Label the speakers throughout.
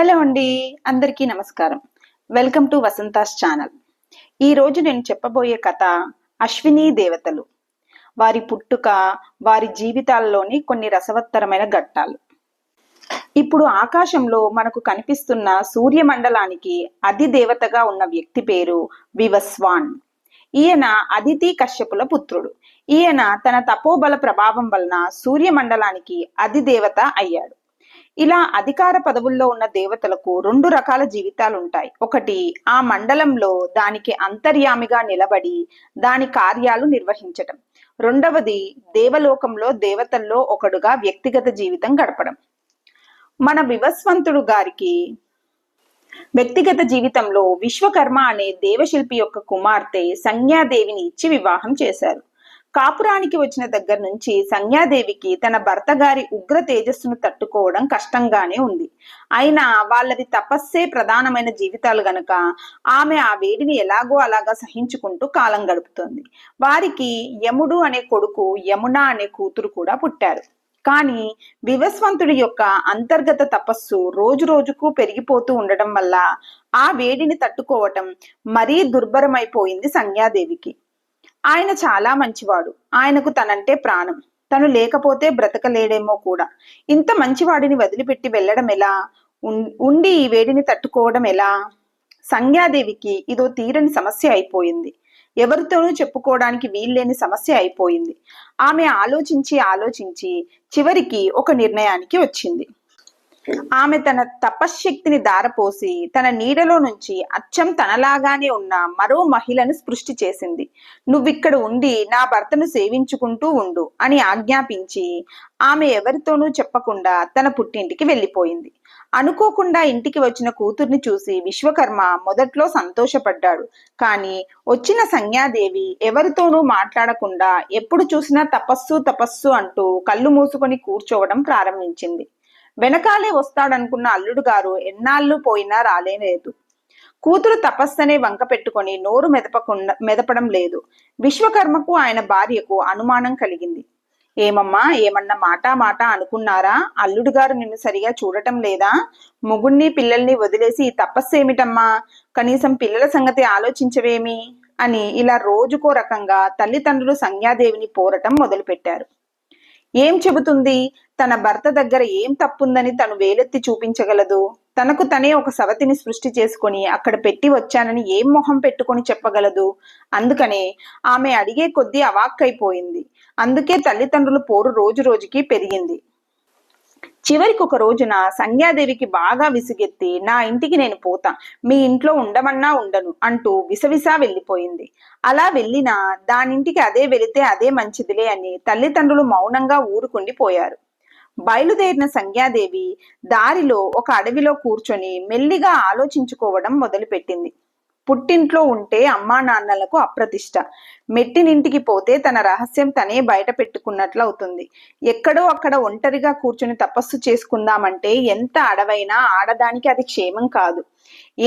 Speaker 1: Hello అండి, అందరికీ నమస్కారం. Welcome to Vasantha's channel. ఈరోజు నేను చెప్పబోయే కథ అశ్విని దేవతలు, వారి పుట్టుక, వారి జీవితాల్లోని కొన్ని రసవత్తరమైన ఘట్టాలు. ఇప్పుడు ఆకాశంలో మనకు కనిపిస్తున్న సూర్యమండలానికి అధిదేవతగా ఉన్న వ్యక్తి పేరు వివస్వాన్. ఈయన అదితి కశ్యపుల పుత్రుడు. ఈయన తన తపోబల ప్రభావం వలన సూర్యమండలానికి అధిదేవత అయ్యాడు. ఇలా అధికార పదవుల్లో ఉన్న దేవతలకు రెండు రకాల జీవితాలుంటాయి. ఒకటి, ఆ మండలంలో దానికి అంతర్యామిగా నిలబడి దాని కార్యాలు నిర్వహించటం. రెండవది, దేవలోకంలో దేవతల్లో ఒకడుగా వ్యక్తిగత జీవితం గడపడం. మన వివస్వంతుడు గారికి వ్యక్తిగత జీవితంలో విశ్వకర్మ అనే దేవశిల్పి యొక్క కుమార్తె సంజ్ఞాదేవిని ఇచ్చి వివాహం చేశారు. కాపురానికి వచ్చిన దగ్గర నుంచి సంజ్ఞాదేవికి తన భర్త గారి ఉగ్ర తేజస్సును తట్టుకోవడం కష్టంగానే ఉంది. అయినా వాళ్ళది తపస్సే ప్రధానమైన జీవితాలు గనక ఆమె ఆ వేడిని ఎలాగో అలాగా సహించుకుంటూ కాలం గడుపుతోంది. వారికి యముడు అనే కొడుకు, యమున అనే కూతురు కూడా పుట్టారు. కానీ వివస్వంతుడి యొక్క అంతర్గత తపస్సు రోజు రోజుకు పెరిగిపోతూ ఉండటం వల్ల ఆ వేడిని తట్టుకోవటం మరీ దుర్భరమైపోయింది సంజ్ఞాదేవికి. ఆయన చాలా మంచివాడు. ఆయనకు తనంటే ప్రాణం. తను లేకపోతే బ్రతకలేడేమో కూడా. ఇంత మంచివాడిని వదిలిపెట్టి వెళ్ళడం ఎలా? ఉండి ఈ వేడిని తట్టుకోవడం ఎలా? సంజ్ఞాదేవికి ఇదో తీరని సమస్య అయిపోయింది. ఎవరితోనూ చెప్పుకోవడానికి వీల్లేని సమస్య అయిపోయింది. ఆమె ఆలోచించి చివరికి ఒక నిర్ణయానికి వచ్చింది. ఆమె తన తపశ్శక్తిని దారపోసి తన నీడలో నుంచి అచ్చం తనలాగానే ఉన్న మరో మహిళను సృష్టి చేసింది. నువ్విక్కడ ఉండి నా భర్తను సేవించుకుంటూ ఉండు అని ఆజ్ఞాపించి ఆమె ఎవరితోనూ చెప్పకుండా తన పుట్టింటికి వెళ్ళిపోయింది. అనుకోకుండా ఇంటికి వచ్చిన కూతుర్ని చూసి విశ్వకర్మ మొదట్లో సంతోషపడ్డాడు. కానీ వచ్చిన సంజ్ఞాదేవి ఎవరితోనూ మాట్లాడకుండా ఎప్పుడు చూసినా తపస్సు అంటూ కళ్ళు మూసుకొని కూర్చోవడం ప్రారంభించింది. వెనకాలే వస్తాడనుకున్న అల్లుడు గారు ఎన్నాళ్ళు పోయినా రాలేదు. కూతురు తపస్సనే వంక పెట్టుకొని నోరు మెదపడం లేదు. విశ్వకర్మకు ఆయన భార్యకు అనుమానం కలిగింది. ఏమమ్మా, ఏమన్నా మాట అనుకున్నారా? అల్లుడు గారు నిన్ను సరిగా చూడటం లేదా? మొగుణ్ణి పిల్లల్ని వదిలేసి ఈ తపస్సేమిటమ్మా? కనీసం పిల్లల సంగతి ఆలోచించవేమి అని ఇలా రోజుకో రకంగా తల్లిదండ్రులు సంజ్ఞాదేవిని పోరటం మొదలుపెట్టారు. ఏం చెబుతుంది? తన భర్త దగ్గర ఏం తప్పుందని తను వేలెత్తి చూపించగలదు? తనకు తనే ఒక సవతిని సృష్టి చేసుకొని అక్కడ పెట్టి వచ్చానని ఏం మొహం పెట్టుకొని చెప్పగలదు? అందుకనే ఆమె అడిగే కొద్దీ అవాక్కైపోయింది. అందుకే తల్లిదండ్రుల పోరు రోజు రోజుకి పెరిగింది. చివరికి ఒక రోజున సంజ్ఞాదేవికి బాగా విసుగెత్తి, నా ఇంటికి నేను పోతా, మీ ఇంట్లో ఉండమన్నా ఉండను అంటూ విసవిసా వెళ్ళిపోయింది. అలా వెళ్ళినా దానింటికి అదే వెళితే అదే మంచిదిలే అని తల్లిదండ్రులు మౌనంగా ఊరుకుండిపోయారు. బయలుదేరిన సంజ్ఞాదేవి దారిలో ఒక అడవిలో కూర్చొని మెల్లిగా ఆలోచించుకోవడం మొదలుపెట్టింది. పుట్టింట్లో ఉంటే అమ్మా నాన్నలకు అప్రతిష్ట. మెట్టినింటికి పోతే తన రహస్యం తనే బయట పెట్టుకున్నట్లు అవుతుంది. ఎక్కడో అక్కడ ఒంటరిగా కూర్చొని తపస్సు చేసుకుందామంటే ఎంత అడవైనా ఆడదానికి అది క్షేమం కాదు.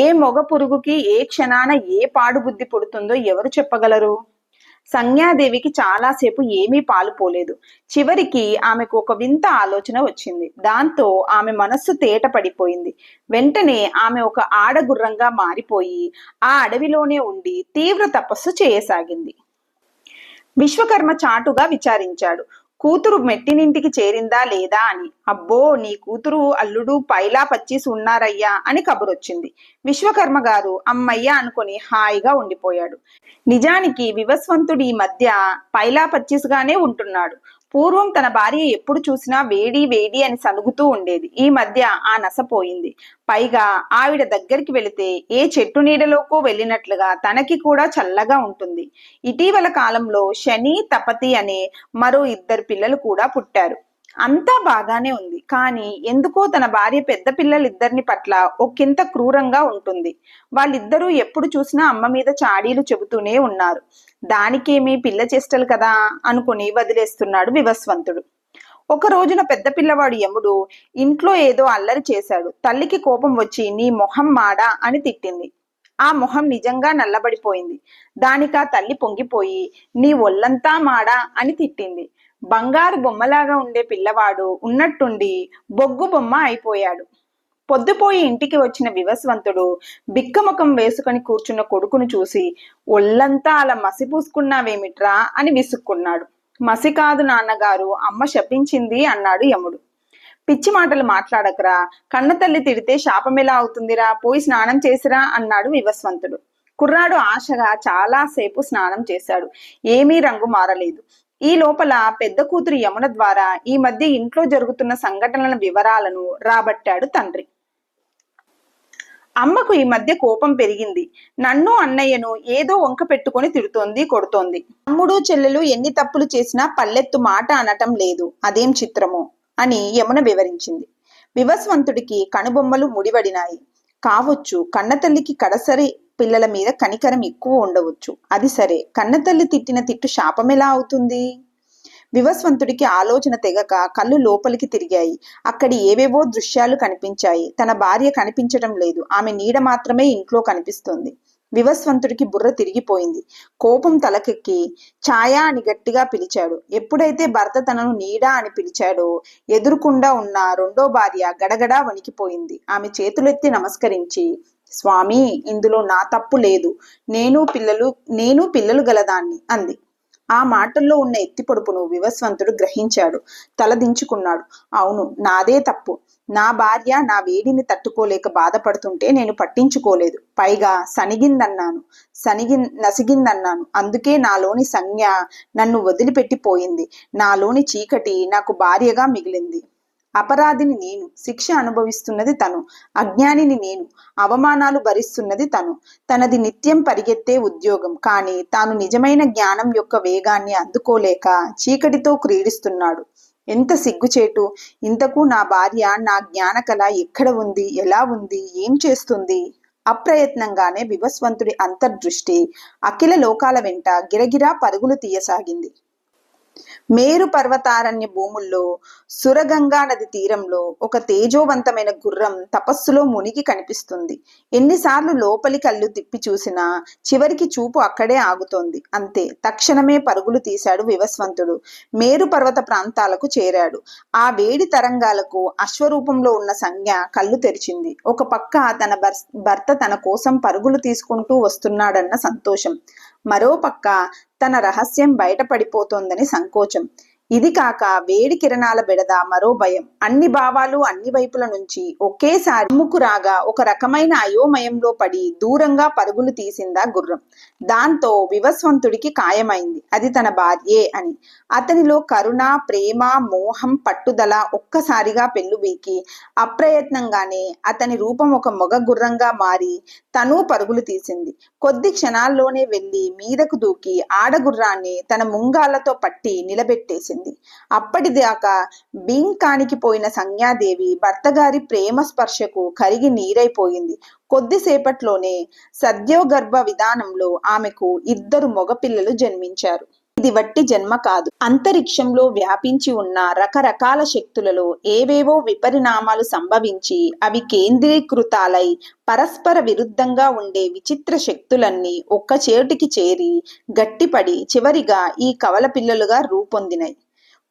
Speaker 1: ఏ మొగ పురుగుకి ఏ క్షణాన ఏ పాడు బుద్ధి పుడుతుందో ఎవరు చెప్పగలరు? సంజ్ఞాదేవికి చాలాసేపు ఏమీ పాలుపోలేదు. చివరికి ఆమెకు ఒక వింత ఆలోచన వచ్చింది. దాంతో ఆమె మనస్సు తేట పడిపోయింది. వెంటనే ఆమె ఒక ఆడగుర్రంగా మారిపోయి ఆ అడవిలోనే ఉండి తీవ్ర తపస్సు చేయసాగింది. విశ్వకర్మ చాటుగా విచారించాడు, కూతురు మెట్టినింటికి చేరిందా లేదా అని. అబ్బో, నీ కూతురు అల్లుడు పైలా పచ్చీసు ఉన్నారయ్యా అని కబురొచ్చింది. విశ్వకర్మ గారు అమ్మయ్య అనుకొని హాయిగా ఉండిపోయాడు. నిజానికి వివస్వంతుడి ఈ మధ్య పైలా పచ్చీసుగానే ఉంటున్నాడు. పూర్వం తన భార్య ఎప్పుడు చూసినా వేడి వేడి అని సనుగుతూ ఉండేది. ఈ మధ్య ఆ నసపోయింది. పైగా ఆవిడ దగ్గరికి వెళితే ఏ చెట్టు నీడలోకో వెళ్ళినట్లుగా తనకి కూడా చల్లగా ఉంటుంది. ఇటీవల కాలంలో శని, తపతి అనే మరో 2 పిల్లలు కూడా పుట్టారు. అంతా బాగానే ఉంది. కానీ ఎందుకో తన భార్య పెద్ద పిల్లలిద్దరిని పట్ల ఒకంత క్రూరంగా ఉంటుంది. వాళ్ళిద్దరూ ఎప్పుడు చూసినా అమ్మ మీద చాడీలు చెబుతూనే ఉన్నారు. దానికేమీ పిల్ల చేష్టలు కదా అనుకుని వదిలేస్తున్నాడు వివస్వంతుడు. ఒక రోజున పెద్ద పిల్లవాడు యముడు ఇంట్లో ఏదో అల్లరి చేశాడు. తల్లికి కోపం వచ్చి నీ మొహం మాడా అని తిట్టింది. ఆ మొహం నిజంగా నల్లబడిపోయింది. దానికా తల్లి పొంగిపోయి నీ ఒళ్ళంతా మాడా అని తిట్టింది. బంగారు బొమ్మలాగా ఉండే పిల్లవాడు ఉన్నట్టుండి బొగ్గు బొమ్మ అయిపోయాడు. పొద్దుపోయి ఇంటికి వచ్చిన వివస్వంతుడు బిక్కముఖం వేసుకొని కూర్చున్న కొడుకును చూసి, ఒళ్ళంతా అలా మసి పూసుకున్నావేమిట్రా అని విసుక్కున్నాడు. మసి కాదు నాన్నగారు, అమ్మ శపించింది అన్నాడు యముడు. పిచ్చి మాటలు మాట్లాడకరా, కన్నతల్లి తిడితే శాపమెలా అవుతుందిరా, పోయి స్నానం చేసిరా అన్నాడు వివస్వంతుడు. కుర్రాడు ఆశగా చాలాసేపు స్నానం చేశాడు. ఏమీ రంగు మారలేదు. ఈ లోపల పెద్ద కూతురు యమున ద్వారా ఈ మధ్య ఇంట్లో జరుగుతున్న సంఘటనల వివరాలను రాబట్టాడు తండ్రి. అమ్మకు ఈ మధ్య కోపం పెరిగింది. నన్ను అన్నయ్యను ఏదో వంక పెట్టుకొని తిడుతోంది, కొడుతోంది. తమ్ముడు చెల్లెలు ఎన్ని తప్పులు చేసినా పల్లెత్తు మాట అనటం లేదు. అదేం చిత్రమో అని యమున వివరించింది. వివస్వంతుడికి కనుబొమ్మలు ముడివడినాయి. కావచ్చు, కన్నతల్లికి కడసరి పిల్లల మీద కనికరం ఎక్కువ ఉండవచ్చు. అది సరే, కన్నతల్లి తిట్టిన తిట్టు శాపమెలా అవుతుంది? వివస్వంతుడికి ఆలోచన తెగక కళ్ళు లోపలికి తిరిగాయి. అక్కడి ఏవేవో దృశ్యాలు కనిపించాయి. తన భార్య కనిపించటం లేదు. ఆమె నీడ మాత్రమే ఇంట్లో కనిపిస్తోంది. వివస్వంతుడికి బుర్ర తిరిగిపోయింది. కోపం తలకెక్కి ఛాయా అని గట్టిగా పిలిచాడు. ఎప్పుడైతే భర్త తనను నీడా అని పిలిచాడో ఎదురుకుండా ఉన్న రెండో భార్య గడగడా వణికిపోయింది. ఆమె చేతులెత్తి నమస్కరించి, స్వామి, ఇందులో నా తప్పు లేదు, నేను పిల్లలు గలదాన్ని అంది. ఆ మాటల్లో ఉన్న ఎత్తిపొడుపును వివస్వంతుడు గ్రహించాడు. తలదించుకున్నాడు. అవును, నాదే తప్పు. నా భార్య నా వేడిని తట్టుకోలేక బాధపడుతుంటే నేను పట్టించుకోలేదు. పైగా నసిగిందన్నాను. అందుకే నాలోని సంజ్ఞ నన్ను వదిలిపెట్టిపోయింది. నాలోని చీకటి నాకు భార్యగా మిగిలింది. అపరాధిని నేను, శిక్ష అనుభవిస్తున్నది తను. అజ్ఞానిని నేను, అవమానాలు భరిస్తున్నది తను. తనది నిత్యం పరిగెత్తే ఉద్యోగం, కానీ తాను నిజమైన జ్ఞానం యొక్క వేగాన్ని అందుకోలేక చీకటితో క్రీడిస్తున్నాడు. ఎంత సిగ్గుచేటు! ఇంతకు నా భార్య, నా జ్ఞానకళ ఎక్కడ ఉంది, ఎలా ఉంది, ఏం చేస్తుంది? అప్రయత్నంగానే వివస్వంతుడి అంతర్దృష్టి అఖిల లోకాల వెంట గిరగిరా పరుగులు తీయసాగింది. మేరు పర్వతారణ్య భూముల్లో సురగంగా నది తీరంలో ఒక తేజోవంతమైన గుర్రం తపస్సులో మునిగి కనిపిస్తుంది. ఎన్నిసార్లు లోపలి కళ్ళు తిప్పి చూసినా చివరికి చూపు అక్కడే ఆగుతోంది. అంతే. తక్షణమే పరుగులు తీశాడు వివస్వంతుడు. మేరు పర్వత ప్రాంతాలకు చేరాడు. ఆ వేడి తరంగాలకు అశ్వరూపంలో ఉన్న సంజ్ఞ కళ్ళు తెరిచింది. ఒక పక్క తన భర్త తన కోసం పరుగులు తీసుకుంటూ వస్తున్నాడన్న సంతోషం, మరో పక్క తన రహస్యం బయటపడిపోతోందని సంకోచం. ఇది కాక వేడి కిరణాల బెడద, మరో భయం. అన్ని భావాలు అన్ని వైపుల నుంచి ఒకేసారి అమ్ముకురాగా ఒక రకమైన అయోమయంలో పడి దూరంగా పరుగులు తీసిందా గుర్రం. దాంతో వివస్వంతుడికి ఖాయమైంది అది తన భార్యే అని. అతనిలో కరుణ, ప్రేమ, మోహం, పట్టుదల ఒక్కసారిగా పెళ్ళుబీకి అప్రయత్నంగానే అతని రూపం ఒక మొగ గుర్రంగా మారి తను పరుగులు తీసింది. కొద్ది క్షణాల్లోనే వెళ్లి మీదకు దూకి ఆడగుర్రాన్ని తన ముంగాళ్లతో పట్టి నిలబెట్టేసింది. అప్పటిదాకా బింకానికి పోయిన సంజ్ఞాదేవి భర్తగారి ప్రేమ స్పర్శకు కరిగి నీరైపోయింది. కొద్దిసేపట్లోనే సద్యోగర్భ విధానంలో ఆమెకు 2 మగపిల్లలు జన్మించారు. ఇది వట్టి జన్మ కాదు. అంతరిక్షంలో వ్యాపించి ఉన్న రకరకాల శక్తులలో ఏవేవో విపరిణామాలు సంభవించి అవి కేంద్రీకృతాలై పరస్పర విరుద్ధంగా ఉండే విచిత్ర శక్తులన్నీ ఒక్కచేటికి చేరి గట్టిపడి చివరిగా ఈ కవల పిల్లలుగా రూపొందినాయి.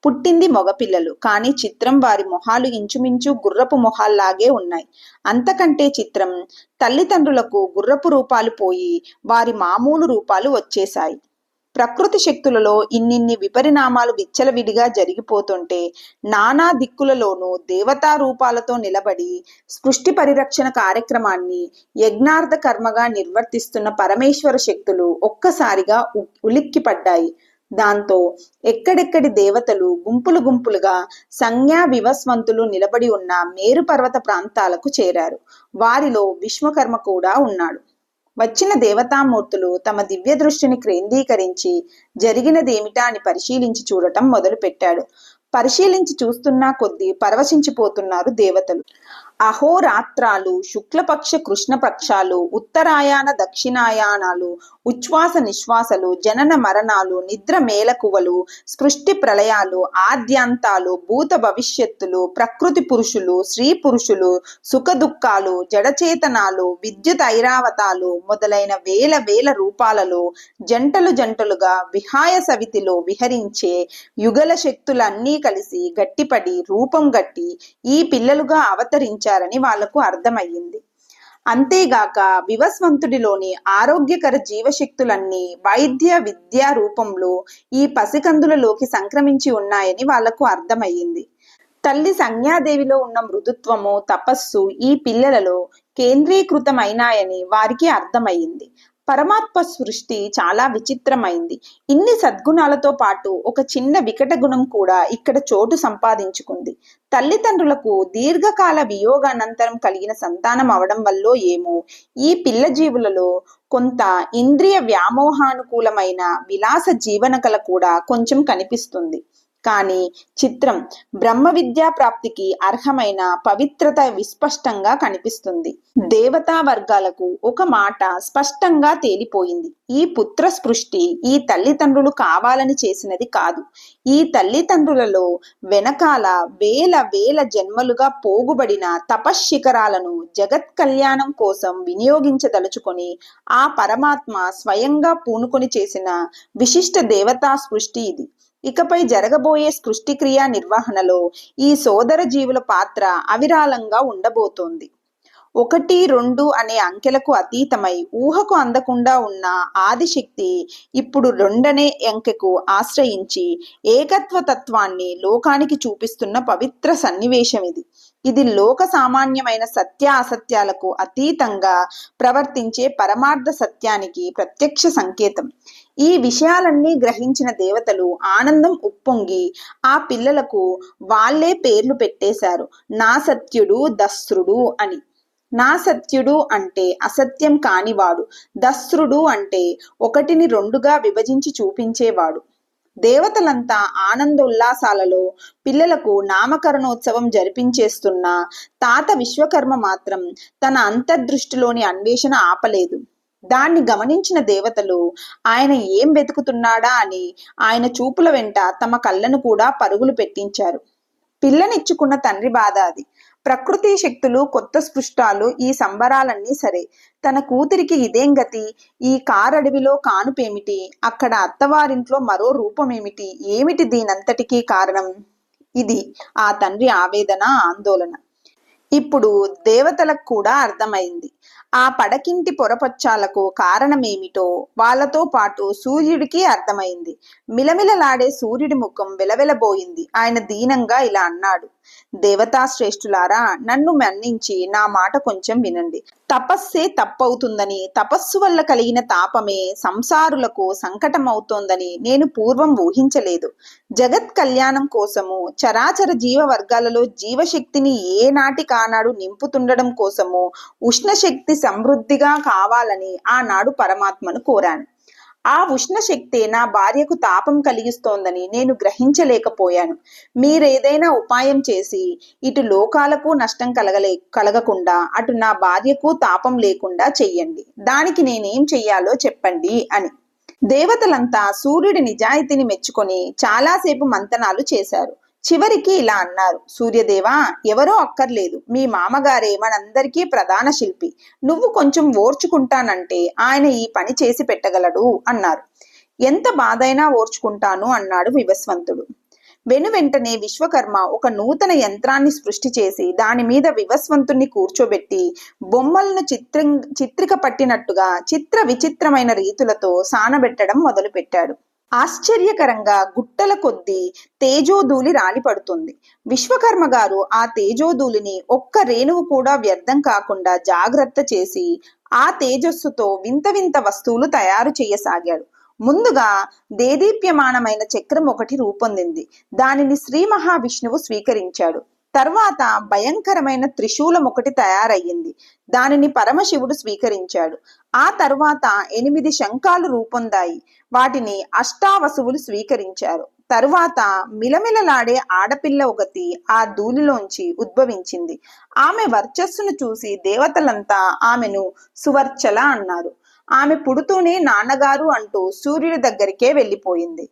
Speaker 1: పుట్టింది మగపిల్లలు, కానీ చిత్రం వారి మొహాలు ఇంచుమించు గుర్రపు మొహాల్లాగే ఉన్నాయి. అంతకంటే చిత్రం, తల్లిదండ్రులకు గుర్రపు రూపాలు పోయి వారి మామూలు రూపాలు వచ్చేశాయి. ప్రకృతి శక్తులలో ఇన్నిన్ని విపరిణామాలు విచ్చలవిడిగా జరిగిపోతుంటే నానా దిక్కులలోనూ దేవతా రూపాలతో నిలబడి సృష్టి పరిరక్షణ కార్యక్రమాన్ని యజ్ఞార్థ కర్మగా నిర్వర్తిస్తున్న పరమేశ్వర శక్తులు ఒక్కసారిగా ఉలిక్కిపడ్డాయి. దాంతో ఎక్కడెక్కడి దేవతలు గుంపులు గుంపులుగా సంజ్ఞా వివస్వంతులు నిలబడి ఉన్న మేరు పర్వత ప్రాంతాలకు చేరారు. వారిలో విశ్వకర్మ కూడా ఉన్నాడు. వచ్చిన దేవతామూర్తులు తమ దివ్య దృష్టిని కేంద్రీకరించి జరిగినదేమిటా అని పరిశీలించి చూడటం మొదలుపెట్టాడు. పరిశీలించి చూస్తున్నా కొద్దీ పరవశించిపోతున్నారు దేవతలు. అహోరాత్రాలు, శుక్లపక్ష కృష్ణపక్షాలు, ఉత్తరాయణ దక్షిణాయనాలు ఉచ్ఛ్వాస నిశ్వాసలు, జనన మరణాలు, నిద్ర మేలకువలు, సృష్టి ప్రళయాలు, ఆద్యాంతాలు, భూత భవిష్యత్తులు, ప్రకృతి పురుషులు, స్త్రీ పురుషులు, సుఖ దుఃఖాలు, జడచేతనాలు, విద్యుత్ ఐరావతాలు మొదలైన వేల వేల రూపాలలో జంటలు జంటలుగా విహాయ సవితిలో విహరించే యుగల శక్తులన్నీ కలిసి గట్టిపడి రూపం గట్టి ఈ పిల్లలుగా అవతరించారని వాళ్లకు అర్థమయ్యింది. అంతేగాక వివస్వంతుడిలోని ఆరోగ్యకర జీవశక్తులన్నీ వైద్య విద్యా రూపంలో ఈ పసికందులలోకి సంక్రమించి ఉన్నాయని వాళ్లకు అర్థమయ్యింది. తల్లి సంజ్ఞాదేవిలో ఉన్న మృదుత్వము, తపస్సు ఈ పిల్లలలో కేంద్రీకృతమైనాయని వారికి అర్థమయ్యింది. పరమాత్మ సృష్టి చాలా విచిత్రమైంది. ఇన్ని సద్గుణాలతో పాటు ఒక చిన్న వికట గుణం కూడా ఇక్కడ చోటు సంపాదించుకుంది. తల్లిదండ్రులకు దీర్ఘకాల వియోగానంతరం కలిగిన సంతానం అవడం వల్లో ఏమో ఈ పిల్ల జీవులలో కొంత ఇంద్రియ వ్యామోహానుకూలమైన విలాస జీవన కళ కూడా కొంచెం కనిపిస్తుంది. కానీ చిత్రం, బ్రహ్మ విద్యా ప్రాప్తికి అర్హమైన పవిత్రత విస్పష్టంగా కనిపిస్తుంది. దేవతా వర్గాలకు ఒక మాట స్పష్టంగా తేలిపోయింది. ఈ పుత్ర స్పృష్టి ఈ తల్లిదండ్రులు కావాలని చేసినది కాదు. ఈ తల్లిదండ్రులలో వెనకాల వేల వేల జన్మలుగా పోగుబడిన తపశ్శిఖరాలను జగత్ కళ్యాణం కోసం వినియోగించదలుచుకొని ఆ పరమాత్మ స్వయంగా పూనుకొని చేసిన విశిష్ట దేవతా సృష్టి ఇది. ఇకపై జరగబోయే సృష్టి క్రియా నిర్వహణలో ఈ సోదర జీవుల పాత్ర అవిరాళంగా ఉండబోతోంది. 1, 2 అనే అంకెలకు అతీతమై ఊహకు అందకుండా ఉన్న ఆదిశక్తి ఇప్పుడు 2 అనే అంకెకు ఆశ్రయించి ఏకత్వ తత్వాన్ని లోకానికి చూపిస్తున్న పవిత్ర సన్నివేశం ఇది. ఇది లోక సామాన్యమైన సత్య అసత్యాలకు అతీతంగా ప్రవర్తించే పరమార్థ సత్యానికి ప్రత్యక్ష సంకేతం. ఈ విషయాలన్నీ గ్రహించిన దేవతలు ఆనందం ఉప్పొంగి ఆ పిల్లలకు వాళ్లే పేర్లు పెట్టేశారు. నా సత్యుడు, దస్రుడు అని. నా సత్యుడు అంటే అసత్యం కానివాడు, దస్రుడు అంటే 1ని 2గా విభజించి చూపించేవాడు. దేవతలంతా ఆనందోల్లాసాలలో పిల్లలకు నామకరణోత్సవం జరిపించేస్తున్న తాత విశ్వకర్మ మాత్రం తన అంతర్దృష్టిలోని అన్వేషణ ఆపలేదు. దాన్ని గమనించిన దేవతలు ఆయన ఏం వెతుకుతున్నాడా అని ఆయన చూపుల వెంట తమ కళ్ళను కూడా పరుగులు పెట్టించారు. పిల్లనిచ్చుకున్న తండ్రి బాధ అది. ప్రకృతి శక్తులు, కొత్త స్పృష్టాలు, ఈ సంబరాలన్నీ సరే, తన కూతురికి ఇదేం గతి? ఈ కారడవిలో కానుపేమిటి? అక్కడ అత్తవారింట్లో మరో రూపమేమిటి? ఏమిటి దీనంతటికీ కారణం? ఇది ఆ తండ్రి ఆవేదన, ఆందోళన. ఇప్పుడు దేవతలకు కూడా అర్థమైంది. ఆ పడకింటి పొరపచ్చాలకు కారణమేమిటో వాళ్లతో పాటు సూర్యుడికి అర్థమైంది. మిలమిలలాడే సూర్యుడి ముఖం వెలవెలబోయింది. ఆయన దీనంగా ఇలా అన్నాడు, దేవతా శ్రేష్ఠులారా, నన్ను మన్నించి నా మాట కొంచెం వినండి. తపస్సే తప్పవుతుందని, తపస్సు వల్ల కలిగిన తాపమే సంసారులకు సంకటమవుతోందని నేను పూర్వం ఊహించలేదు. జగత్ కళ్యాణం కోసము చరాచర జీవ వర్గాలలో జీవశక్తిని ఏనాటి కానాడు నింపుతుండడం కోసము ఉష్ణశక్తి సమృద్ధిగా కావాలని ఆనాడు పరమాత్మను కోరాను. ఆ ఉష్ణశక్తే నా భార్యకు తాపం కలిగిస్తోందని నేను గ్రహించలేకపోయాను. మీరేదైనా ఉపాయం చేసి ఇటు లోకాలకు నష్టం కలగకుండా అటు నా భార్యకు తాపం లేకుండా చెయ్యండి. దానికి నేనేం చెయ్యాలో చెప్పండి అని. దేవతలంతా సూర్యుడి నిజాయితీని మెచ్చుకొని చాలాసేపు మంతనాలు చేశారు. చివరికి ఇలా అన్నారు, సూర్యదేవా, ఎవరో అక్కర్లేదు, మీ మామగారే మనందరికీ ప్రధాన శిల్పి. నువ్వు కొంచెం ఓర్చుకుంటానంటే ఆయన ఈ పని చేసి పెట్టగలడు అన్నారు. ఎంత బాధైనా ఓర్చుకుంటాను అన్నాడు వివస్వంతుడు. వెనువెంటనే విశ్వకర్మ ఒక నూతన యంత్రాన్ని సృష్టి చేసి దాని మీద వివస్వంతుణ్ణి కూర్చోబెట్టి బొమ్మలను చిత్రిక పట్టినట్టుగా చిత్ర విచిత్రమైన రీతులతో సానబెట్టడం మొదలుపెట్టాడు. ఆశ్చర్యకరంగా గుట్టల కొద్దీ తేజోధూళి రాలిపడుతుంది. విశ్వకర్మ గారు ఆ తేజోధూళిని ఒక్క రేణువు కూడా వ్యర్థం కాకుండా జాగ్రత్త చేసి ఆ తేజస్సుతో వింత వింత వస్తువులు తయారు చేయసాగాడు. ముందుగా దేదీప్యమానమైన చక్రం ఒకటి రూపొందింది. దానిని శ్రీ మహావిష్ణువు స్వీకరించాడు. తర్వాత భయంకరమైన త్రిశూలం ఒకటి తయారయ్యింది. దానిని పరమశివుడు స్వీకరించాడు. ఆ తరువాత 8 శంఖాలు రూపొందాయి. వాటిని అష్టావసువులు స్వీకరించారు. తరువాత మిలమిలలాడే ఆడపిల్ల ఒకటి ఆ ధూళిలోంచి ఉద్భవించింది. ఆమె వర్చస్సును చూసి దేవతలంతా ఆమెను సువర్చల అన్నారు. ఆమె పుడుతూనే నాన్నగారు అంటూ సూర్యుడి దగ్గరికే వెళ్ళిపోయింది.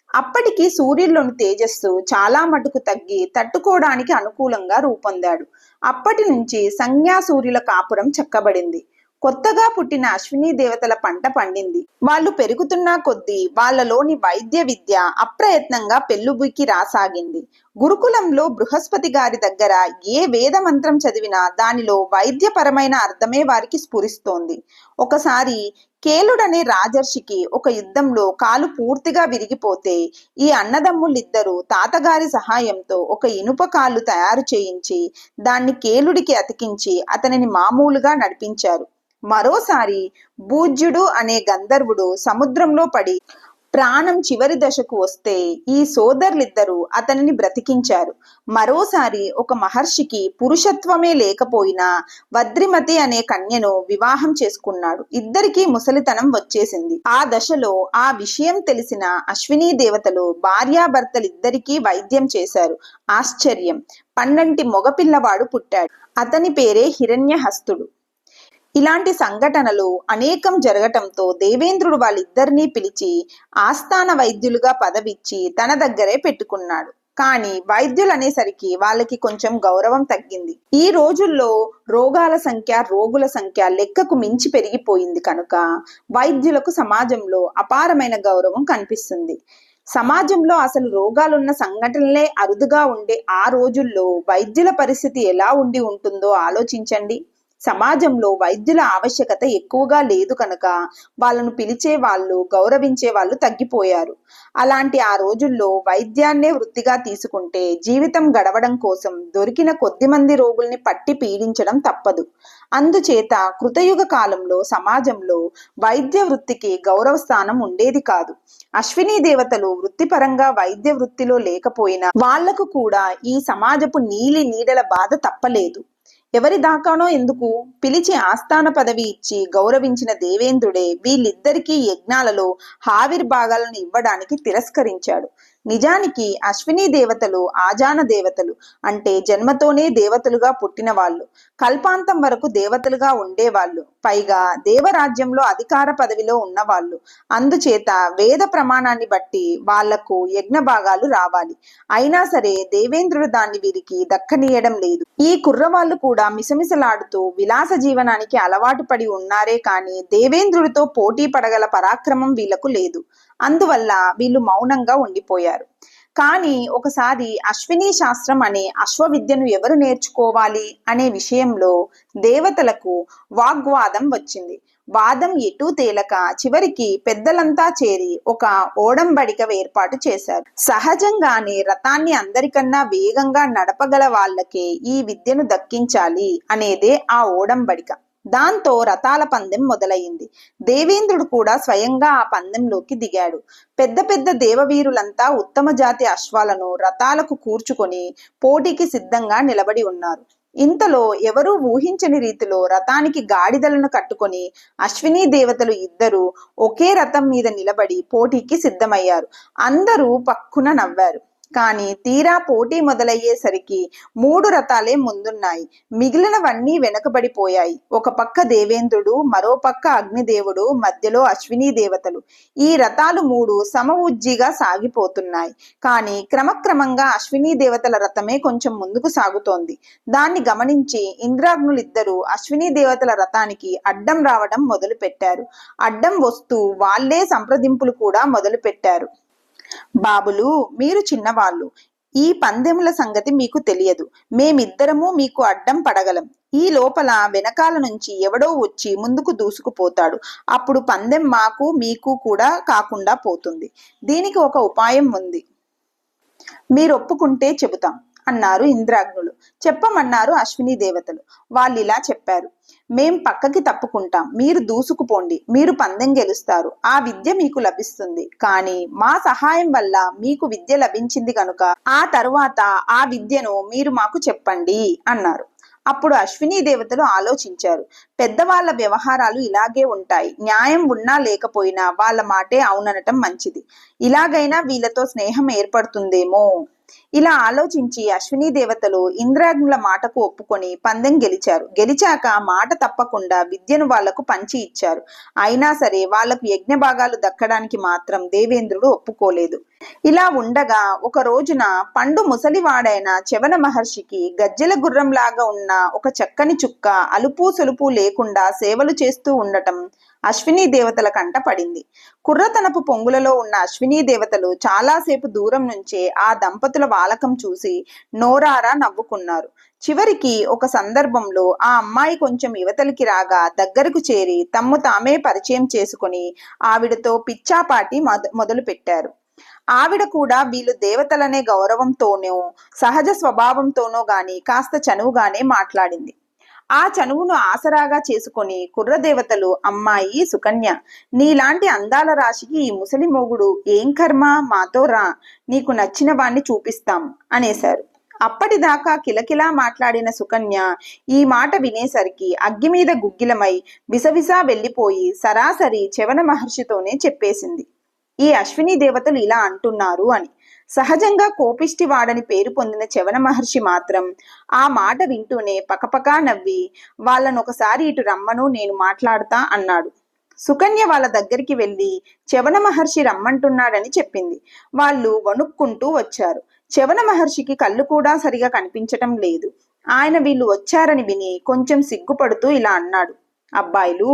Speaker 1: అప్పటికి సూర్యుడిలోని తేజస్సు చాలా మటుకు తగ్గి తట్టుకోవడానికి అనుకూలంగా రూపొందాడు. అప్పటి నుంచి సంజ్ఞాసూర్యుల కాపురం చక్కబడింది. కొత్తగా పుట్టిన అశ్విని దేవతల పంట పండింది. వాళ్ళు పెరుగుతున్న కొద్దీ వాళ్ళలోని వైద్య విద్య అప్రయత్నంగా పెళ్ళుబుకి రాసాగింది. గురుకులంలో బృహస్పతి గారి దగ్గర ఏ వేద మంత్రం చదివినా దానిలో వైద్యపరమైన అర్థమే వారికి స్ఫురిస్తోంది. ఒకసారి కేలుడనే రాజర్షికి ఒక యుద్ధంలో కాలు పూర్తిగా విరిగిపోతే ఈ అన్నదమ్ములిద్దరూ తాతగారి సహాయంతో ఒక ఇనుప కాలు తయారు చేయించి దాన్ని కేలుడికి అతికించి అతనిని మామూలుగా నడిపించారు. మరోసారి భూజ్యుడు అనే గంధర్వుడు సముద్రంలో పడి ప్రాణం చివరి దశకు వస్తే ఈ సోదరులిద్దరూ అతనిని బ్రతికించారు. మరోసారి ఒక మహర్షికి పురుషత్వమే లేకపోయినా వద్రిమతి అనే కన్యను వివాహం చేసుకున్నాడు. ఇద్దరికీ ముసలితనం వచ్చేసింది. ఆ దశలో ఆ విషయం తెలిసిన అశ్విని దేవతలు భార్యాభర్తలిద్దరికీ వైద్యం చేశారు. ఆశ్చర్యం! 12 మగపిల్లవాడు పుట్టాడు. అతని పేరే హిరణ్యహస్తుడు. ఇలాంటి సంఘటనలు అనేకం జరగటంతో దేవేంద్రుడు వాళ్ళిద్దరినీ పిలిచి ఆస్థాన వైద్యులుగా పదవిచ్చి తన దగ్గరే పెట్టుకున్నాడు. కానీ వైద్యులనేసరికి వాళ్ళకి కొంచెం గౌరవం తగ్గింది. ఈ రోజుల్లో రోగాల సంఖ్య, రోగుల సంఖ్య లెక్కకు మించి పెరిగిపోయింది కనుక వైద్యులకు సమాజంలో అపారమైన గౌరవం కనిపిస్తుంది. సమాజంలో అసలు రోగాలున్న సంఘటనలే అరుదుగా ఉండే ఆ రోజుల్లో వైద్యుల పరిస్థితి ఎలా ఉండి ఉంటుందో ఆలోచించండి. సమాజంలో వైద్యుల ఆవశ్యకత ఎక్కువగా లేదు కనుక వాళ్ళను పిలిచే వాళ్ళు, గౌరవించే వాళ్ళు తగ్గిపోయారు. అలాంటి ఆ రోజుల్లో వైద్యాన్నే వృత్తిగా తీసుకుంటే జీవితం గడవడం కోసం దొరికిన కొద్ది మంది రోగుల్ని పట్టి పీడించడం తప్పదు. అందుచేత కృతయుగ కాలంలో సమాజంలో వైద్య వృత్తికి గౌరవ స్థానం ఉండేది కాదు. అశ్విని దేవతలు వృత్తిపరంగా వైద్య వృత్తిలో లేకపోయినా వాళ్లకు కూడా ఈ సమాజపు నీలి నీడల బాధ తప్పలేదు. ఎవరి దాకానో ఎందుకు, పిలిచి ఆస్థాన పదవి ఇచ్చి గౌరవించిన దేవేంద్రుడే వీళ్ళిద్దరికీ యజ్ఞాలలో ఆవిర్భాగాలను ఇవ్వడానికి తిరస్కరించాడు. నిజానికి అశ్విని దేవతలు ఆజాన దేవతలు, అంటే జన్మతోనే దేవతలుగా పుట్టిన వాళ్ళు. కల్పాంతం వరకు దేవతలుగా ఉండేవాళ్ళు. పైగా దేవరాజ్యంలో అధికార పదవిలో ఉన్నవాళ్ళు. అందుచేత వేద ప్రమాణాన్ని బట్టి వాళ్లకు యజ్ఞ భాగాలు రావాలి. అయినా సరే దేవేంద్రుడు దాన్ని వీరికి దక్కనీయడం లేదు. ఈ కుర్రవాళ్ళు కూడా మిసమిసలాడుతూ విలాస జీవనానికి అలవాటు పడి ఉన్నారే కాని దేవేంద్రుడితో పోటీ పడగల పరాక్రమం వీళ్లకు లేదు. అందువల్ల వీళ్ళు మౌనంగా ఉండిపోయారు. కానీ ఒకసారి అశ్విని శాస్త్రం అనే అశ్వవిద్యను ఎవరు నేర్చుకోవాలి అనే విషయంలో దేవతలకు వాగ్వాదం వచ్చింది. వాదం ఎటూ తేలక చివరికి పెద్దలంతా చేరి ఒక ఓడంబడిక ఏర్పాటు చేశారు. సహజంగానే రథాన్ని అందరికన్నా వేగంగా నడపగల వాళ్ళకే ఈ విద్యను దక్కించాలి అనేదే ఆ ఓడంబడిక. దాంతో రథాల పందెం మొదలైంది. దేవేంద్రుడు కూడా స్వయంగా ఆ పందెంలోకి దిగాడు. పెద్ద పెద్ద దేవవీరులంతా ఉత్తమ జాతి అశ్వాలను రథాలకు కూర్చుకొని పోటీకి సిద్ధంగా నిలబడి ఉన్నారు. ఇంతలో ఎవరూ ఊహించని రీతిలో రథానికి గాడిదలను కట్టుకొని అశ్విని దేవతలు ఇద్దరు ఒకే రథం మీద నిలబడి పోటీకి సిద్ధమయ్యారు. అందరూ పక్కున నవ్వారు. కానీ తీరా పోటీ మొదలయ్యేసరికి 3 రథాలే ముందున్నాయి, మిగిలినవన్నీ వెనకబడిపోయాయి. ఒక పక్క దేవేంద్రుడు, మరో పక్క అగ్నిదేవుడు, మధ్యలో అశ్విని దేవతలు. ఈ రథాలు 3 సమఉజ్జిగా సాగిపోతున్నాయి. కానీ క్రమక్రమంగా అశ్విని దేవతల రథమే కొంచెం ముందుకు సాగుతోంది. దాన్ని గమనించి ఇంద్రాగ్నులిద్దరూ అశ్విని దేవతల రథానికి అడ్డం రావడం మొదలు పెట్టారు. అడ్డం వస్తూ వాళ్లే సంప్రదింపులు కూడా మొదలు పెట్టారు. బాబులు, మీరు చిన్నవాళ్ళు, ఈ పందెముల సంగతి మీకు తెలియదు. మేమిద్దరము మీకు అడ్డం పడగలం. ఈ లోపల వెనకాల నుంచి ఎవడో వచ్చి ముందుకు దూసుకుపోతాడు. అప్పుడు పందెం మాకు మీకు కూడా కాకుండా పోతుంది. దీనికి ఒక ఉపాయం ఉంది. మీరు ఒప్పుకుంటే చెబుతాం అన్నారు ఇంద్రాగ్నులు. చెప్పమన్నారు అశ్విని దేవతలు. వాళ్ళు ఇలా చెప్పారు: మేం పక్కకి తప్పుకుంటాం, మీరు దూసుకుపోండి, మీరు పందెం గెలుస్తారు, ఆ విద్య మీకు లభిస్తుంది. కానీ మా సహాయం వల్ల మీకు విద్య లభించింది కనుక ఆ తరువాత ఆ విద్యను మీరు మాకు చెప్పండి అన్నారు. అప్పుడు అశ్విని దేవతలు ఆలోచించారు. పెద్దవాళ్ల వ్యవహారాలు ఇలాగే ఉంటాయి. న్యాయం ఉన్నా లేకపోయినా వాళ్ళ మాటే అవుననటం మంచిది. ఇలాగైనా వీళ్ళతో స్నేహం ఏర్పడుతుందేమో ఇలా ఆలోచించి అశ్విని దేవతలు ఇంద్రాగ్నుల మాటకు ఒప్పుకొని పందెం గెలిచారు. గెలిచాక మాట తప్పకుండా విద్యను వాళ్లకు పంచి ఇచ్చారు. అయినా సరే వాళ్లకు యజ్ఞ భాగాలు దక్కడానికి మాత్రం దేవేంద్రుడు ఒప్పుకోలేదు. ఇలా ఉండగా ఒక రోజున పండు ముసలివాడైన చవన మహర్షికి గజ్జెల గుర్రంలాగా ఉన్న ఒక చక్కని చుక్క అలుపు సొలుపు లేకుండా సేవలు చేస్తూ ఉండటం అశ్విని దేవతల కంట పడింది. కుర్రతనపు పొంగులలో ఉన్న అశ్విని దేవతలు చాలాసేపు దూరం నుంచే ఆ దంపతుల వాలకం చూసి నోరారా నవ్వుకున్నారు. చివరికి ఒక సందర్భంలో ఆ అమ్మాయి కొంచెం యువతలికి రాగా దగ్గరకు చేరి తమ్ము తామే పరిచయం చేసుకుని ఆవిడతో పిచ్చాపాటి మొదలు పెట్టారు. ఆవిడ కూడా వీళ్ళు దేవతలనే గౌరవంతోనో సహజ స్వభావంతోనో గాని కాస్త చనువుగానే మాట్లాడింది. ఆ చనువును ఆసరాగా చేసుకొని కుర్రదేవతలు, అమ్మాయి సుకన్య, నీలాంటి అందాల రాశికి ఈ ముసలి మొగుడు ఏం కర్మ, మాతో రా, నీకు నచ్చిన వాణ్ణి చూపిస్తాం అనేశారు. అప్పటిదాకా కిలకిలా మాట్లాడిన సుకన్య ఈ మాట వినేసరికి అగ్గి మీద గుగ్గిలమై విసవిసా వెళ్ళిపోయి సరాసరి చవన మహర్షితోనే చెప్పేసింది, ఈ అశ్విని దేవతలు ఇలా అంటున్నారు అని. సహజంగా కోపిష్టి వాడని పేరు పొందిన చవన మహర్షి మాత్రం ఆ మాట వింటూనే పకపకా నవ్వి వాళ్ళనొకసారి ఇటు రమ్మను, నేను మాట్లాడతా అన్నాడు. సుకన్య వాళ్ళ దగ్గరికి వెళ్ళి చవన మహర్షి రమ్మంటున్నాడని చెప్పింది. వాళ్ళు వణుక్కుంటూ వచ్చారు. చవన మహర్షికి కళ్ళు కూడా సరిగా కనిపించటం లేదు. ఆయన వీళ్ళు వచ్చారని విని కొంచెం సిగ్గుపడుతూ ఇలా అన్నాడు, అబ్బాయిలు,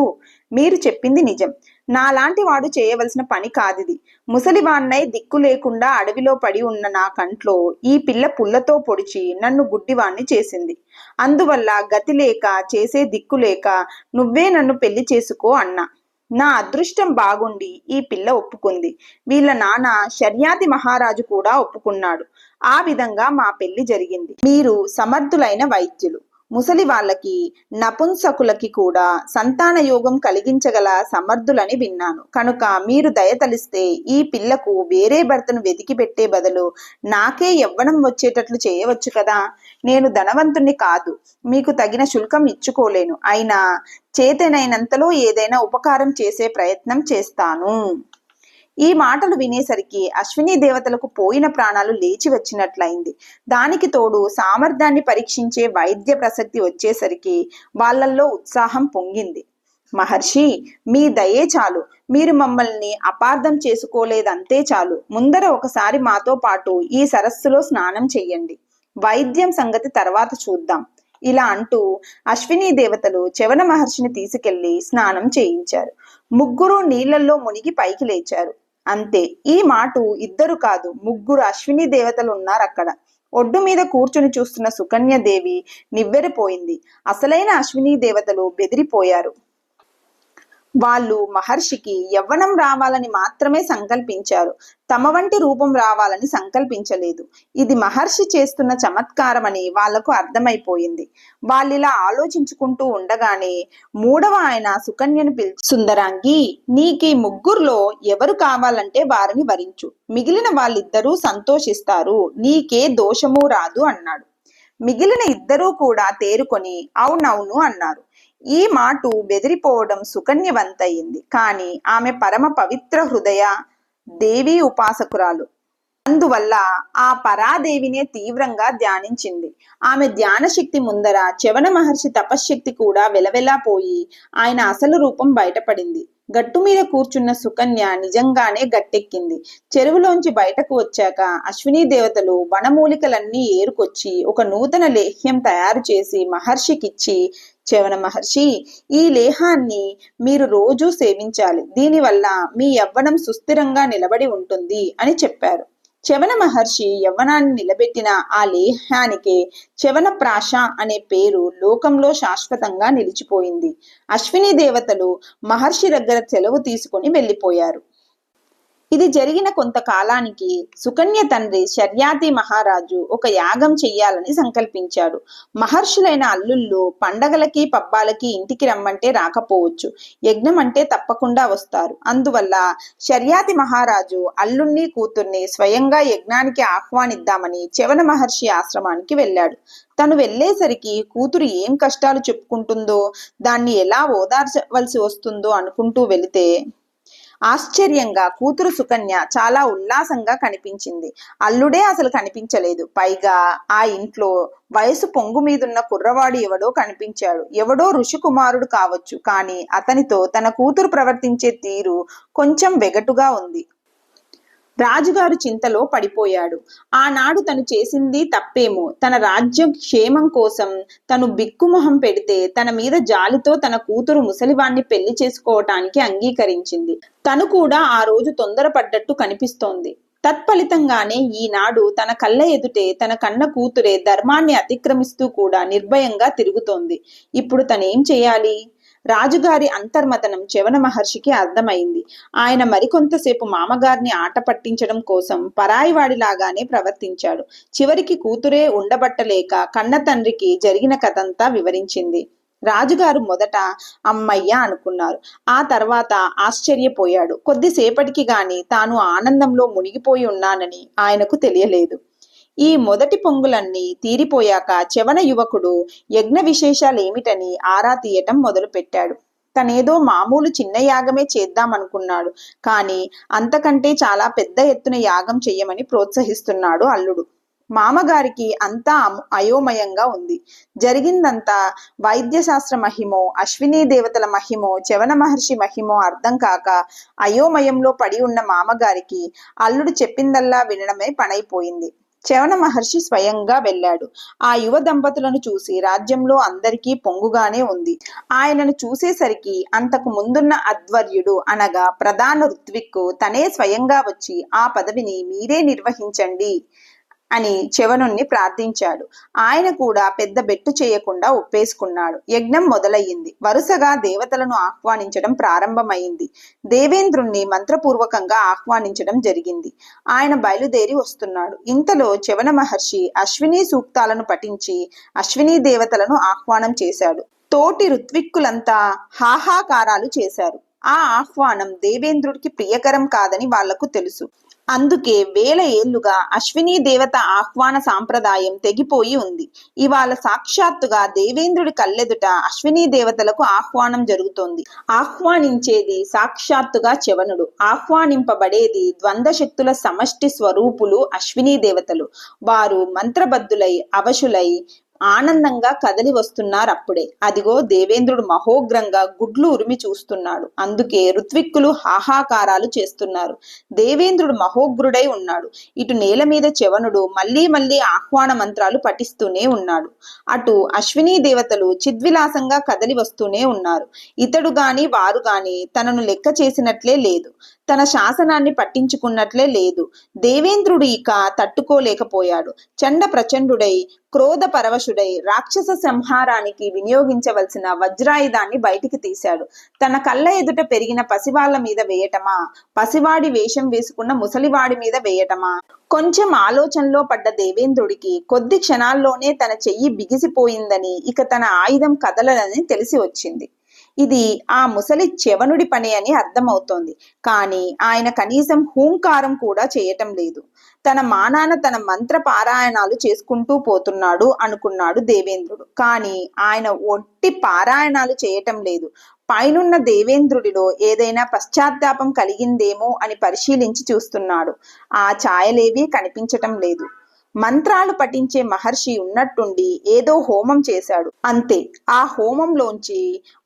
Speaker 1: మీరు చెప్పింది నిజం. నాలాంటి వాడు చేయవలసిన పని కాదిది. ముసలివాణ్ణై దిక్కు లేకుండా అడవిలో పడి ఉన్న నా కంట్లో ఈ పిల్ల పుల్లతో పొడిచి నన్ను గుడ్డివాణ్ణి చేసింది. అందువల్ల గతి లేక చేసే దిక్కు లేక నువ్వే నన్ను పెళ్లి చేసుకో అన్నా. నా అదృష్టం బాగుండి ఈ పిల్ల ఒప్పుకుంది. వీళ్ళ నాన్న శర్యాతి మహారాజు కూడా ఒప్పుకున్నాడు. ఆ విధంగా మా పెళ్లి జరిగింది. మీరు సమర్థులైన వైద్యులు. ముసలి వాళ్ళకి నపుంసకులకి కూడా సంతాన యోగం కలిగించగల సమర్థులని విన్నాను. కనుక మీరు దయతలిస్తే ఈ పిల్లకు వేరే భర్తను వెతికి పెట్టే బదులు నాకే యవ్వనం వచ్చేటట్లు చేయవచ్చు కదా. నేను ధనవంతుణ్ణి కాదు, మీకు తగిన శుల్కం ఇచ్చుకోలేను. అయినా చేతనైనంతలో ఏదైనా ఉపకారం చేసే ప్రయత్నం చేస్తాను. ఈ మాటలు వినేసరికి అశ్విని దేవతలకు పోయిన ప్రాణాలు లేచి వచ్చినట్లయింది. దానికి తోడు సామర్థ్యాన్ని పరీక్షించే వైద్య ప్రసక్తి వచ్చేసరికి వాళ్ళల్లో ఉత్సాహం పొంగింది. మహర్షి, మీ దయే చాలు. మీరు మమ్మల్ని అపార్థం చేసుకోలేదంతే చాలు. ముందర ఒకసారి మాతో పాటు ఈ సరస్సులో స్నానం చెయ్యండి. వైద్యం సంగతి తర్వాత చూద్దాం. ఇలా అంటూ అశ్విని దేవతలు చవన మహర్షిని తీసుకెళ్లి స్నానం చేయించారు. ముగ్గురు నీళ్లలో మునిగి పైకి లేచారు. అంతే. ఈ మాట ఇద్దరు కాదు, ముగ్గురు అశ్విని దేవతలు ఉన్నారు అక్కడ. ఒడ్డు మీద కూర్చుని చూస్తున్న సుకన్యదేవి నివ్వెరపోయింది. అసలైన అశ్విని దేవతలు బెదిరిపోయారు. వాళ్ళు మహర్షికి యవ్వనం రావాలని మాత్రమే సంకల్పించారు. తమ వంటి రూపం రావాలని సంకల్పించలేదు. ఇది మహర్షి చేస్తున్న చమత్కారమని వాళ్లకు అర్థమైపోయింది. వాళ్ళిలా ఆలోచించుకుంటూ ఉండగానే మూడవ ఆయన సుకన్యను పిలిచి, సుందరాంగి, నీకీ ముగ్గురులో ఎవరు కావాలంటే వారిని వరించు. మిగిలిన వాళ్ళిద్దరూ సంతోషిస్తారు. నీకే దోషము రాదు అన్నాడు. మిగిలిన ఇద్దరూ కూడా తేరుకొని అవునవును అన్నారు. ఈ మాట బెదిరిపోవడం సుకన్యవంతయింది. కానీ ఆమె పరమ పవిత్ర హృదయ దేవీ ఉపాసకురాలు. అందువల్ల ఆ పరాదేవినే తీవ్రంగా ధ్యానించింది. ఆమె ధ్యాన శక్తి ముందర చవన మహర్షి తపశ్శక్తి కూడా వెలవెలా పోయి ఆయన అసలు రూపం బయటపడింది. గట్టు మీద కూర్చున్న సుకన్య నిజంగానే గట్టెక్కింది. చెరువులోంచి బయటకు వచ్చాక అశ్విని దేవతలు వనమూలికలన్నీ ఏరుకొచ్చి ఒక నూతన లేహ్యం తయారు చేసి మహర్షికిచ్చి, చవన మహర్షి, ఈ లేహాన్ని మీరు రోజూ సేవించాలి. దీనివల్ల మీ యవ్వనం సుస్థిరంగా నిలబడి ఉంటుంది అని చెప్పారు. చవన మహర్షి యవ్వనాన్ని నిలబెట్టిన ఆ లేహానికే చవన ప్రాశ అనే పేరు లోకంలో శాశ్వతంగా నిలిచిపోయింది. అశ్విని దేవతలు మహర్షి దగ్గర సెలవు తీసుకుని వెళ్ళిపోయారు. ఇది జరిగిన కొంతకాలానికి సుకన్య తండ్రి శర్యాతి మహారాజు ఒక యాగం చెయ్యాలని సంకల్పించాడు. మహర్షులైన అల్లుళ్ళు పండగలకి పబ్బాలకి ఇంటికి రమ్మంటే రాకపోవచ్చు, యజ్ఞం అంటే తప్పకుండా వస్తారు. అందువల్ల శర్యాతి మహారాజు అల్లుణ్ణి కూతుర్ని స్వయంగా యజ్ఞానికి ఆహ్వానిద్దామని చవన మహర్షి ఆశ్రమానికి వెళ్ళాడు. తను వెళ్ళేసరికి కూతురు ఏం కష్టాలు చెప్పుకుంటుందో, దాన్ని ఎలా ఓదార్చవలసి వస్తుందో అనుకుంటూ వెళితే ఆశ్చర్యంగా కూతురు సుకన్య చాలా ఉల్లాసంగా కనిపించింది. అల్లుడే అసలు కనిపించలేదు. పైగా ఆ ఇంట్లో వయసు పొంగు మీదున్న కుర్రవాడు ఎవడో కనిపించాడు. ఎవడో ఋషికుమారుడు కావచ్చు, కానీ అతనితో తన కూతురు ప్రవర్తించే తీరు కొంచెం వెగటుగా ఉంది. రాజుగారు చింతలో పడిపోయాడు. ఆనాడు తను చేసింది తప్పేమో. తన రాజ్యం క్షేమం కోసం తను బిక్కుమొహం పెడితే తన మీద జాలితో తన కూతురు ముసలివాణ్ణి పెళ్లి చేసుకోవటానికి అంగీకరించింది. తను కూడా ఆ రోజు తొందరపడ్డట్టు కనిపిస్తోంది. తత్ఫలితంగానే ఈనాడు తన కళ్ళ ఎదుటే తన కన్న కూతురే ధర్మాన్ని అతిక్రమిస్తూ కూడా నిర్భయంగా తిరుగుతోంది. ఇప్పుడు తనేం చేయాలి? రాజుగారి అంతర్మతనం చ్యవన మహర్షికి అర్థమైంది. ఆయన మరికొంతసేపు మామగారిని ఆట పట్టించడం కోసం పరాయివాడిలాగానే ప్రవర్తించాడు. చివరికి కూతురే ఉండబట్టలేక కన్న తండ్రికి జరిగిన కథంతా వివరించింది. రాజుగారు మొదట అమ్మయ్య అనుకున్నారు. ఆ తర్వాత ఆశ్చర్యపోయాడు. కొద్దిసేపటికి గాని తాను ఆనందంలో మునిగిపోయి ఉన్నానని ఆయనకు తెలియలేదు. ఈ మొదటి పొంగులన్నీ తీరిపోయాక చ్యవన యువకుడు యజ్ఞ విశేషాలేమిటని ఆరా తీయటం మొదలు పెట్టాడు. తనేదో మామూలు చిన్న యాగమే చేద్దామనుకున్నాడు. కానీ అంతకంటే చాలా పెద్ద ఎత్తున యాగం చెయ్యమని ప్రోత్సహిస్తున్నాడు అల్లుడు. మామగారికి అంతా అయోమయంగా ఉంది. జరిగిందంతా వైద్యశాస్త్ర మహిమో, అశ్వినీ దేవతల మహిమో, చ్యవన మహర్షి మహిమో అర్థం కాక అయోమయంలో పడి ఉన్న మామగారికి అల్లుడు చెప్పిందల్లా వినడమే పనైపోయింది. చ్యవన మహర్షి స్వయంగా వెళ్ళాడు. ఆ యువ దంపతులను చూసి రాజ్యంలో అందరికీ పొంగుగానే ఉంది. ఆయనను చూసేసరికి అంతకు ముందున్న అధ్వర్యుడు అనగా ప్రధాన ఋత్విక్కు తనే స్వయంగా వచ్చి ఆ పదవిని మీరే నిర్వహించండి అని చ్యవనుణ్ణి ప్రార్థించాడు. ఆయన కూడా పెద్ద బెట్టు చేయకుండా ఒప్పేసుకున్నాడు. యజ్ఞం మొదలయ్యింది. వరుసగా దేవతలను ఆహ్వానించడం ప్రారంభమైంది. దేవేంద్రుణ్ణి మంత్రపూర్వకంగా ఆహ్వానించడం జరిగింది. ఆయన బయలుదేరి వస్తున్నాడు. ఇంతలో చ్యవన మహర్షి అశ్విని సూక్తాలను పఠించి అశ్విని దేవతలను ఆహ్వానం చేశాడు. తోటి ఋత్విక్కులంతా హాహాకారాలు చేశారు. ఆ ఆహ్వానం దేవేంద్రుడికి ప్రియకరం కాదని వాళ్లకు తెలుసు. అందుకే వేల ఏళ్లుగా అశ్విని దేవత ఆహ్వాన సాంప్రదాయం తెగిపోయి ఉంది. ఇవాళ సాక్షాత్తుగా దేవేంద్రుడి కళ్ళెదుట అశ్విని దేవతలకు ఆహ్వానం జరుగుతోంది. ఆహ్వానించేది సాక్షాత్తుగా చ్యవనుడు. ఆహ్వానింపబడేది ద్వంద్వ శక్తుల సమష్టి స్వరూపులు అశ్విని దేవతలు. వారు మంత్రబద్ధులై అవశులై ఆనందంగా కదలి వస్తున్నారప్పుడే. అదిగో దేవేంద్రుడు మహోగ్రంగా గుడ్లు ఉరిమి చూస్తున్నాడు. అందుకే ఋత్విక్కులు హాహాకారాలు చేస్తున్నారు. దేవేంద్రుడు మహోగ్రుడై ఉన్నాడు. ఇటు నేల మీద చ్యవనుడు మళ్లీ మళ్లీ ఆహ్వాన మంత్రాలు పఠిస్తూనే ఉన్నాడు. అటు అశ్విని దేవతలు చిద్విలాసంగా కదలి వస్తూనే ఉన్నారు. ఇతడు గాని వారు గాని తనను లెక్క చేసినట్లే లేదు. తన శాసనాన్ని పట్టించుకున్నట్లే లేదు. దేవేంద్రుడు ఇక తట్టుకోలేకపోయాడు. చండ ప్రచండుడై క్రోధ పరవశుడై రాక్షస సంహారానికి వినియోగించవలసిన వజ్రాయుధాన్ని బయటికి తీశాడు. తన కళ్ళ ఎదుట పెరిగిన పసివాళ్ల మీద వేయటమా, పసివాడి వేషం వేసుకున్న ముసలివాడి మీద వేయటమా? కొంచెం ఆలోచనలో పడ్డ దేవేంద్రుడికి కొద్ది క్షణాల్లోనే తన చెయ్యి బిగిసిపోయిందని, ఇక తన ఆయుధం కదలదని తెలిసి వచ్చింది. ఇది ఆ ముసలి చ్యవనుడి పని అని అర్థమవుతోంది. కానీ ఆయన కనీసం హూంకారం కూడా చేయటం లేదు. తన మానాన తన మంత్ర పారాయణాలు చేసుకుంటూ పోతున్నాడు అనుకున్నాడు దేవేంద్రుడు. కానీ ఆయన ఒట్టి పారాయణాలు చేయటం లేదు. పైనున్న దేవేంద్రుడిలో ఏదైనా పశ్చాత్తాపం కలిగిందేమో అని పరిశీలించి చూస్తున్నాడు. ఆ ఛాయలేవీ కనిపించటం లేదు. మంత్రాలు పఠించే మహర్షి ఉన్నట్టుండి ఏదో హోమం చేశాడు అంతే. ఆ హోమంలోంచి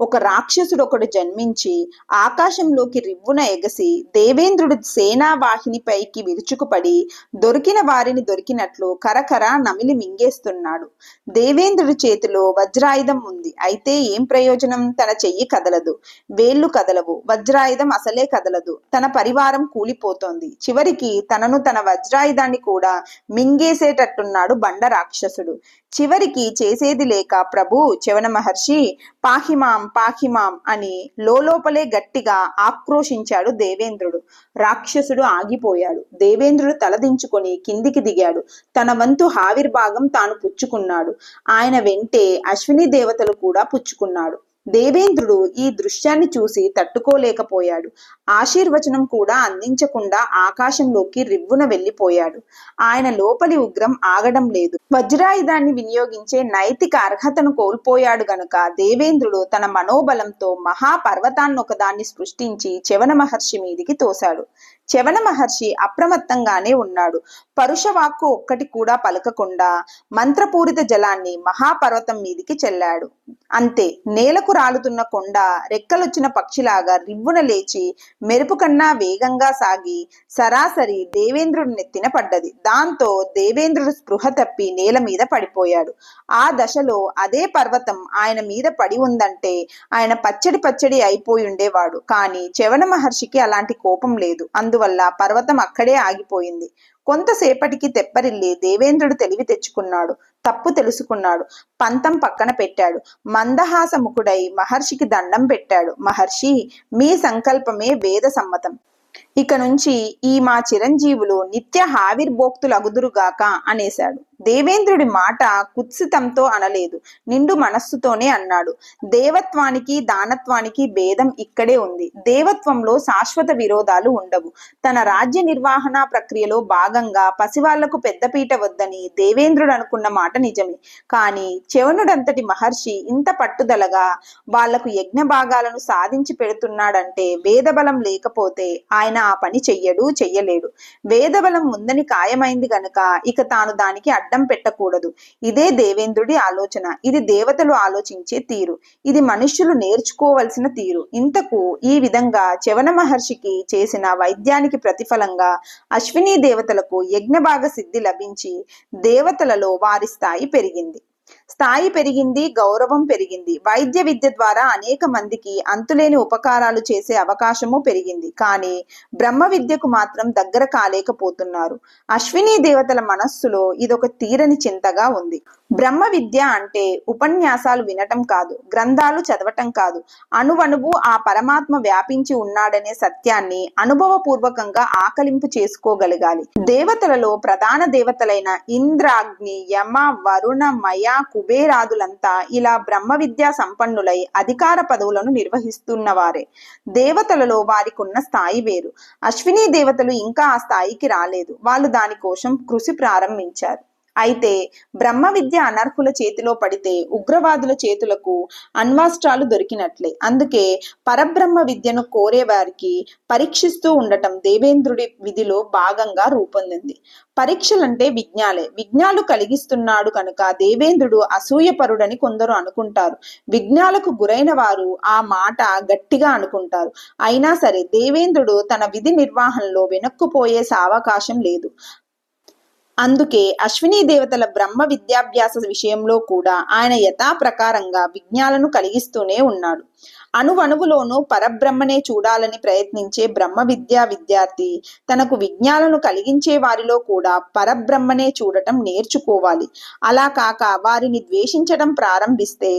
Speaker 1: ఒక రాక్షసుడు ఒకడు జన్మించి ఆకాశంలోకి రివ్వున ఎగసి దేవేంద్రుడి సేనావాహినిపైకి విరుచుకుపడి దొరికిన వారిని దొరికినట్లు కరకర నమిలి మింగేస్తున్నాడు. దేవేంద్రుడి చేతిలో వజ్రాయుధం ఉంది. అయితే ఏం ప్రయోజనం? తన చెయ్యి కదలదు, వేళ్లు కదలవు, వజ్రాయుధం అసలే కదలదు. తన పరివారం కూలిపోతోంది. చివరికి తనను తన వజ్రాయుధాన్ని కూడా మింగేసేటట్టున్నాడు బండ రాక్షసుడు. చివరికి చేసేది లేక ప్రభు చ్యవన మహర్షి పాహిమాం పాహిమాం అని లోపలే గట్టిగా ఆక్రోశించాడు దేవేంద్రుడు. రాక్షసుడు ఆగిపోయాడు. దేవేంద్రుడు తలదించుకొని కిందికి దిగాడు. తన వంతు ఆవిర్భాగం తాను పుచ్చుకున్నాడు. ఆయన వెంటే అశ్విని దేవతలు కూడా పుచ్చుకున్నాడు. దేవేంద్రుడు ఈ దృశ్యాన్ని చూసి తట్టుకోలేకపోయాడు. ఆశీర్వచనం కూడా అందించకుండా ఆకాశంలోకి రివ్వున వెళ్లిపోయాడు. ఆయన లోపలి ఉగ్రం ఆగడం లేదు. వజ్రాయుధాన్ని వినియోగించే నైతిక అర్హతను కోల్పోయాడు గనుక దేవేంద్రుడు తన మనోబలంతో మహాపర్వతాన్నొకదాన్ని సృష్టించి చ్యవన మహర్షి మీదికి తోశాడు. చ్యవన మహర్షి అప్రమత్తంగానే ఉన్నాడు. పరుషవాక్కు ఒక్కటి కూడా పలకకుండా మంత్రపూరిత జలాన్ని మహాపర్వతం మీదికి చెల్లాడు. అంతే, నేలకు రాలుతున్న కొండ రెక్కలొచ్చిన పక్షిలాగా రివ్వున లేచి మెరుపు కన్నా వేగంగా సాగి సరాసరి దేవేంద్రుడి నెత్తిన పడ్డది. దాంతో దేవేంద్రుడు స్పృహ తప్పి నేల మీద పడిపోయాడు. ఆ దశలో అదే పర్వతం ఆయన మీద పడి ఉందంటే ఆయన పచ్చడి పచ్చడి అయిపోయి ఉండేవాడు. కానీ చ్యవన మహర్షికి అలాంటి కోపం లేదు. అందువల్ల పర్వతం అక్కడే ఆగిపోయింది. కొంతసేపటికి తెప్పరిల్లి దేవేంద్రుడు తెలివి తెచ్చుకున్నాడు. తప్పు తెలుసుకున్నాడు. పంతం పక్కన పెట్టాడు. మందహాసముఖుడై మహర్షికి దండం పెట్టాడు. మహర్షి, మీ సంకల్పమే వేద సమ్మతం. ఇక నుంచి ఈ మా చిరంజీవులు నిత్య హావిర్భోక్తులగుదురుగాక అనేశాడు. దేవేంద్రుడి మాట కుత్సితంతో అనలేదు, నిండు మనస్సుతోనే అన్నాడు. దేవత్వానికి దానత్వానికి భేదం ఇక్కడే ఉంది. దేవత్వంలో శాశ్వత విరోధాలు ఉండవు. తన రాజ్య నిర్వహణ ప్రక్రియలో భాగంగా పసివాళ్లకు పెద్దపీట వద్దని దేవేంద్రుడు అనుకున్న మాట నిజమే. కానీ చ్యవనుడంతటి మహర్షి ఇంత పట్టుదలగా వాళ్లకు యజ్ఞ భాగాలను సాధించి పెడుతున్నాడంటే వేదబలం లేకపోతే ఆయన ఆ పని చెయ్యలేడు. వేదబలం ఉందని ఖాయమైంది గనుక ఇక తాను దానికి అడ్డం పెట్టకూడదు. ఇదే దేవేంద్రుడి ఆలోచన. ఇది దేవతలు ఆలోచించే తీరు. ఇది మనుష్యులు నేర్చుకోవలసిన తీరు. ఇంతకు ఈ విధంగా చ్యవన మహర్షికి చేసిన వైద్యానికి ప్రతిఫలంగా అశ్విని దేవతలకు యజ్ఞభాగ సిద్ధి లభించి దేవతలలో వారి స్థాయి పెరిగింది, గౌరవం పెరిగింది. వైద్య విద్య ద్వారా అనేక మందికి అంతులేని ఉపకారాలు చేసే అవకాశము పెరిగింది. కానీ బ్రహ్మ విద్యకు మాత్రం దగ్గర కాలేకపోతున్నారు. అశ్విని దేవతల మనస్సులో ఇదొక తీరని చింతగా ఉంది. బ్రహ్మ విద్య అంటే ఉపన్యాసాలు వినటం కాదు, గ్రంథాలు చదవటం కాదు, అణువణువు ఆ పరమాత్మ వ్యాపించి ఉన్నాడనే సత్యాన్ని అనుభవపూర్వకంగా ఆకలింపు చేసుకోగలగాలి. దేవతలలో ప్రధాన దేవతలైన ఇంద్ర, అగ్ని, యమ, వరుణ, మయ, కుబేరాదులంతా ఇలా బ్రహ్మ విద్యా సంపన్నులై అధికార పదవులను నిర్వహిస్తున్నవారే. దేవతలలో వారికున్న స్థాయి వేరు. అశ్విని దేవతలు ఇంకా ఆ స్థాయికి రాలేదు. వాళ్ళు దానికోసం కృషి ప్రారంభించారు. అయితే బ్రహ్మ విద్య అనర్హుల చేతిలో పడితే ఉగ్రవాదుల చేతులకు అణ్వాస్త్రాలు దొరికినట్లే. అందుకే పరబ్రహ్మ విద్యను కోరేవారికి పరీక్షిస్తూ ఉండటం దేవేంద్రుడి విధిలో భాగంగా రూపొందింది. పరీక్షలంటే విఘ్నాలు కలిగిస్తున్నాడు కనుక దేవేంద్రుడు అసూయపరుడని కొందరు అనుకుంటారు. విఘ్నాలకు గురైన వారు ఆ మాట గట్టిగా అనుకుంటారు. అయినా సరే దేవేంద్రుడు తన విధి నిర్వహణలో వెనక్కుపోయే అవకాశం లేదు. అందుకే అశ్విని దేవతల బ్రహ్మ విద్యాభ్యాస విషయంలో కూడా ఆయన యథాప్రకారంగా విఘ్నాలను కలిగిస్తూనే ఉన్నాడు. అణువణువులోనూ పరబ్రహ్మనే చూడాలని ప్రయత్నించే బ్రహ్మ విద్యా విద్యార్థి తనకు విఘ్నాలను కలిగించే వారిలో కూడా పరబ్రహ్మనే చూడటం నేర్చుకోవాలి. అలా కాక వారిని ద్వేషించడం ప్రారంభిస్తే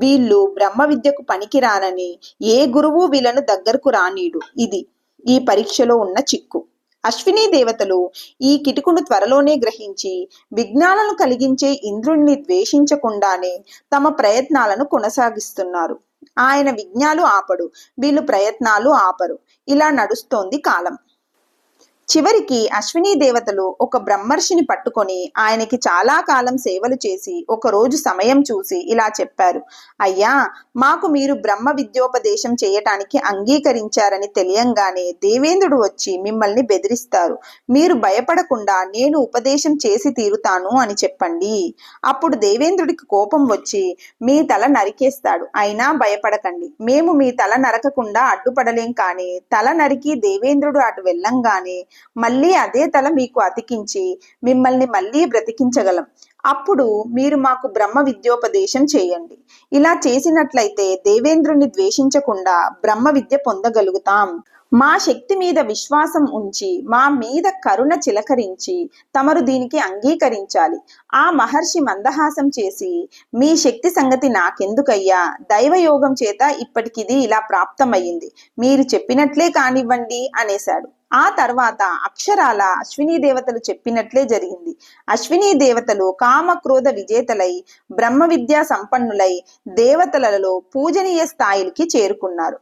Speaker 1: వీళ్ళు బ్రహ్మ విద్యకు పనికిరానని ఏ గురువు వీళ్ళను దగ్గరకు రానీడు. ఇది ఈ పరీక్షలో ఉన్న చిక్కు. అశ్విని దేవతలు ఈ కిటుకును త్వరలోనే గ్రహించి విఘ్నాలను కలిగించే ఇంద్రుణ్ణి ద్వేషించకుండానే తమ ప్రయత్నాలను కొనసాగిస్తున్నారు. ఆయన విఘ్నాలు ఆపడు, వీళ్ళు ప్రయత్నాలు ఆపరు. ఇలా నడుస్తోంది కాలం. చివరికి అశ్విని దేవతలు ఒక బ్రహ్మర్షిని పట్టుకొని ఆయనకి చాలా కాలం సేవలు చేసి ఒక రోజు సమయం చూసి ఇలా చెప్పారు. అయ్యా, మాకు మీరు బ్రహ్మ విద్యోపదేశం చేయటానికి అంగీకరించారని తెలియంగానే దేవేంద్రుడు వచ్చి మిమ్మల్ని బెదిరిస్తారు. మీరు భయపడకుండా నేను ఉపదేశం చేసి తీరుతాను అని చెప్పండి. అప్పుడు దేవేంద్రుడికి కోపం వచ్చి మీ తల నరికేస్తాడు. అయినా భయపడకండి, మేము మీ తల నరకకుండా అడ్డుపడలేం. కానీ తల నరికి దేవేంద్రుడు అటు వెళ్ళంగానే మళ్ళీ అదే తల మీకు అతికించి మిమ్మల్ని మళ్ళీ బ్రతికించగలం. అప్పుడు మీరు మాకు బ్రహ్మ విద్యోపదేశం చేయండి. ఇలా చేసినట్లయితే దేవేంద్రుణ్ణి ద్వేషించకుండా బ్రహ్మ విద్య పొందగలుగుతాం. మా శక్తి మీద విశ్వాసం ఉంచి మా మీద కరుణ చిలకరించి తమరు దీనికి అంగీకరించాలి. ఆ మహర్షి మందహాసం చేసి మీ శక్తి సంగతి నాకెందుకయ్యా, దైవయోగం చేత ఇప్పటికిది ఇలా ప్రాప్తమయ్యింది, మీరు చెప్పినట్లే కానివ్వండి అనేశాడు. ఆ తర్వాత అక్షరాల అశ్విని దేవతలు చెప్పినట్లే జరిగింది. అశ్విని దేవతలు కామ క్రోధ విజేతలై బ్రహ్మ విద్యా సంపన్నులై దేవతలలో పూజనీయ స్థాయికి చేరుకున్నారు.